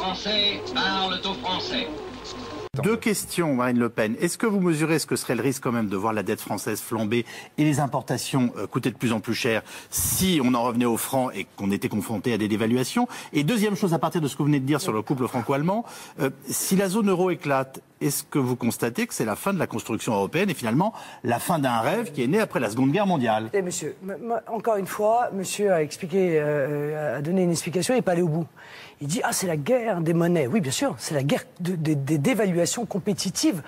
Français parlent aux Français. Deux questions, Marine Le Pen. Est-ce que vous mesurez ce que serait le risque quand même de voir la dette française flamber et les importations coûter de plus en plus cher si on en revenait au franc et qu'on était confronté à des dévaluations? Et deuxième chose, à partir de ce que vous venez de dire sur le couple franco-allemand, si la zone euro éclate, est-ce que vous constatez que c'est la fin de la construction européenne et finalement la fin d'un rêve qui est né après la Seconde Guerre mondiale? Et monsieur, encore une fois, monsieur a expliqué, a donné une explication et n'est pas allé au bout. Il dit, c'est la guerre des monnaies. Oui, bien sûr, c'est la guerre des dévaluations compétitives,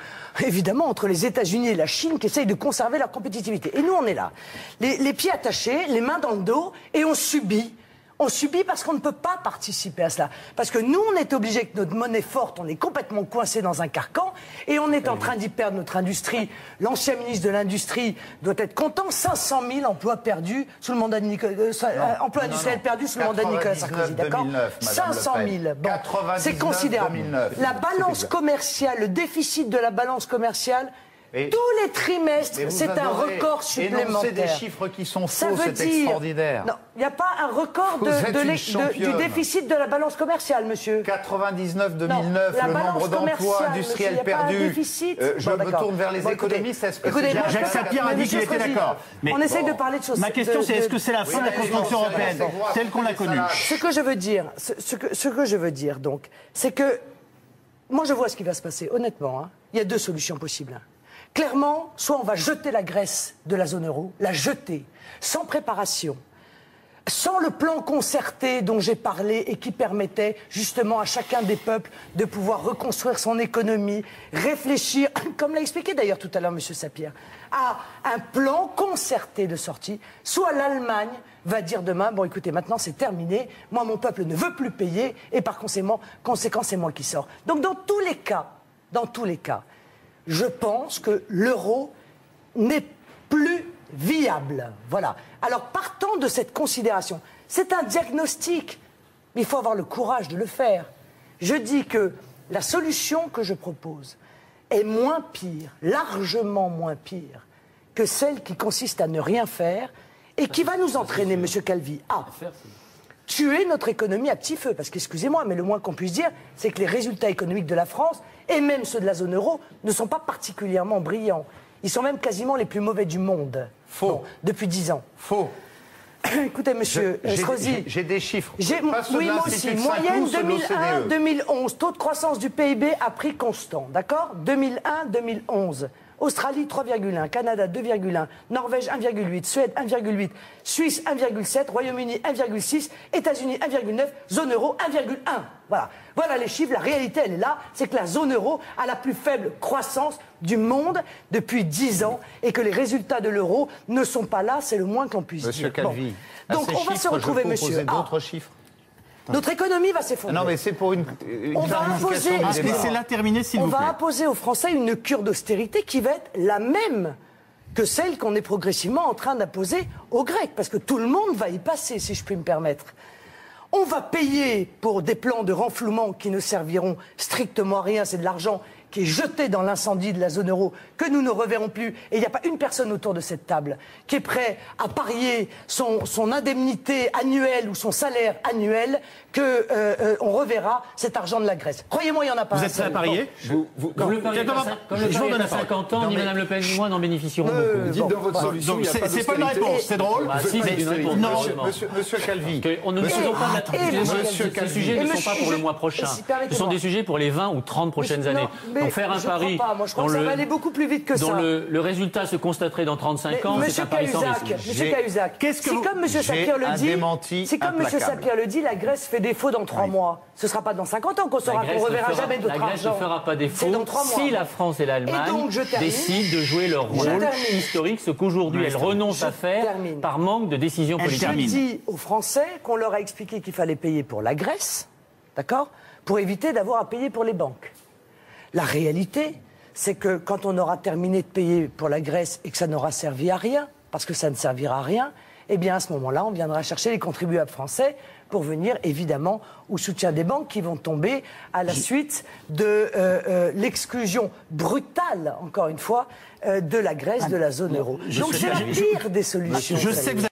évidemment, entre les États-Unis et la Chine qui essayent de conserver leur compétitivité. Et nous, on est là, les pieds attachés, les mains dans le dos, et on subit. On subit parce qu'on ne peut pas participer à cela. Parce que nous, on est obligé avec notre monnaie forte, on est complètement coincé dans un carcan et on est en train d'y perdre notre industrie. L'ancien ministre de l'Industrie doit être content. 500 000 emplois perdus sous le mandat de emplois industriels perdus sous le mandat de Nicolas Sarkozy. D'accord ? 500 000. Bon, c'est considérable. 2009, la balance commerciale, le déficit de la balance commerciale. Tous les trimestres, c'est un record supplémentaire. C'est des chiffres qui sont faux, c'est extraordinaire. Non, il n'y a pas un record du déficit de la balance commerciale, monsieur. 99-2009, le nombre d'emplois industriels perdus. Je me tourne vers les économistes. Jacques Sapir a dit qu'il était d'accord. On essaye de parler de choses. Ma question, c'est est-ce que c'est la fin de la construction européenne telle qu'on l'a connue? Ce que je veux dire, donc, c'est que moi, je vois ce qui va se passer. Honnêtement, il y a deux solutions possibles. Clairement, soit on va jeter la Grèce de la zone euro, la jeter, sans préparation, sans le plan concerté dont j'ai parlé et qui permettait justement à chacun des peuples de pouvoir reconstruire son économie, réfléchir, comme l'a expliqué d'ailleurs tout à l'heure M. Sapir, à un plan concerté de sortie, soit l'Allemagne va dire demain, bon écoutez, maintenant c'est terminé, moi mon peuple ne veut plus payer et par conséquent c'est moi qui sors. Donc dans tous les cas, je pense que l'euro n'est plus viable. Voilà. Alors, partant de cette considération, c'est un diagnostic, mais il faut avoir le courage de le faire. Je dis que la solution que je propose est moins pire, largement moins pire, que celle qui consiste à ne rien faire et qui va nous entraîner, M. Calvi, à tuer notre économie à petit feu. Parce qu'excusez-moi, mais le moins qu'on puisse dire, c'est que les résultats économiques de la France, et même ceux de la zone euro, ne sont pas particulièrement brillants. Ils sont même quasiment les plus mauvais du monde. Faux. Bon, depuis 10 ans. Faux. Écoutez, monsieur Estrosi. J'ai des chiffres. Oui, moi aussi. Moyenne 2001-2011. Taux de croissance du PIB à prix constant. D'accord ? 2001-2011. Australie 3,1, Canada 2,1, Norvège 1,8, Suède 1,8, Suisse 1,7, Royaume-Uni 1,6, États-Unis 1,9, zone euro 1,1. Voilà les chiffres. La réalité, elle est là. C'est que la zone euro a la plus faible croissance du monde depuis 10 ans et que les résultats de l'euro ne sont pas là. C'est le moins qu'on puisse dire. Monsieur Calvi, donc on va se retrouver, monsieur. D'autres chiffres. Notre économie va s'effondrer. Non, mais c'est pour une clarification. Laissez-la terminer, s'il vous plaît. On va imposer aux Français une cure d'austérité qui va être la même que celle qu'on est progressivement en train d'imposer aux Grecs. Parce que tout le monde va y passer, si je puis me permettre. On va payer pour des plans de renflouement qui ne serviront strictement à rien. C'est de l'argent qui est jeté dans l'incendie de la zone euro, que nous ne reverrons plus. Et il n'y a pas une personne autour de cette table qui est prêt à parier son indemnité annuelle ou son salaire annuel qu'on reverra cet argent de la Grèce. Croyez-moi, il n'y en a pas. Vous êtes prêt à parier? Comme le pari est à 50 ans, ni Mme Le Pen ni moi n'en bénéficierons beaucoup. Dites dans votre solution, c'est pas une réponse, c'est drôle. Si, c'est une réponse. Non, Monsieur Calvi. Ces sujets ne sont pas pour le mois prochain. Ce sont des sujets pour les 20 ou 30 prochaines années. Donc faire un pari moi, je crois que ça va aller beaucoup plus vite que ça. Dont le résultat se constaterait dans 35 ans, c'est un pari sans risque. Monsieur Cahuzac, c'est comme M. Sapir le dit, c'est comme M. Sapir le dit, la Grèce fait défaut dans 3 mois. Ce ne sera pas dans 50 ans qu'on saura qu'on ne reverra jamais d'autre argent. La Grèce ne fera pas défaut si la France et l'Allemagne décident de jouer leur rôle historique, ce qu'aujourd'hui elles renoncent à faire par manque de décision politique. Je dis aux Français qu'on leur a expliqué qu'il fallait payer pour la Grèce, d'accord, pour éviter d'avoir à payer pour les banques. La réalité, c'est que quand on aura terminé de payer pour la Grèce et que ça n'aura servi à rien, parce que ça ne servira à rien, eh bien à ce moment-là, on viendra chercher les contribuables français pour venir évidemment au soutien des banques qui vont tomber à la suite de l'exclusion brutale, encore une fois, de la Grèce, de la zone euro. Donc c'est la pire des solutions. Je sais que vous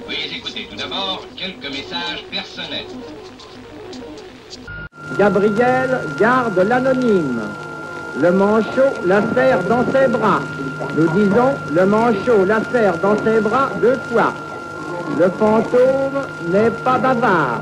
Veuillez écouter tout d'abord quelques messages personnels. Gabriel garde l'anonyme. Le manchot la serre dans ses bras. Nous disons, le manchot la serre dans ses bras 2 fois. Le fantôme n'est pas bavard.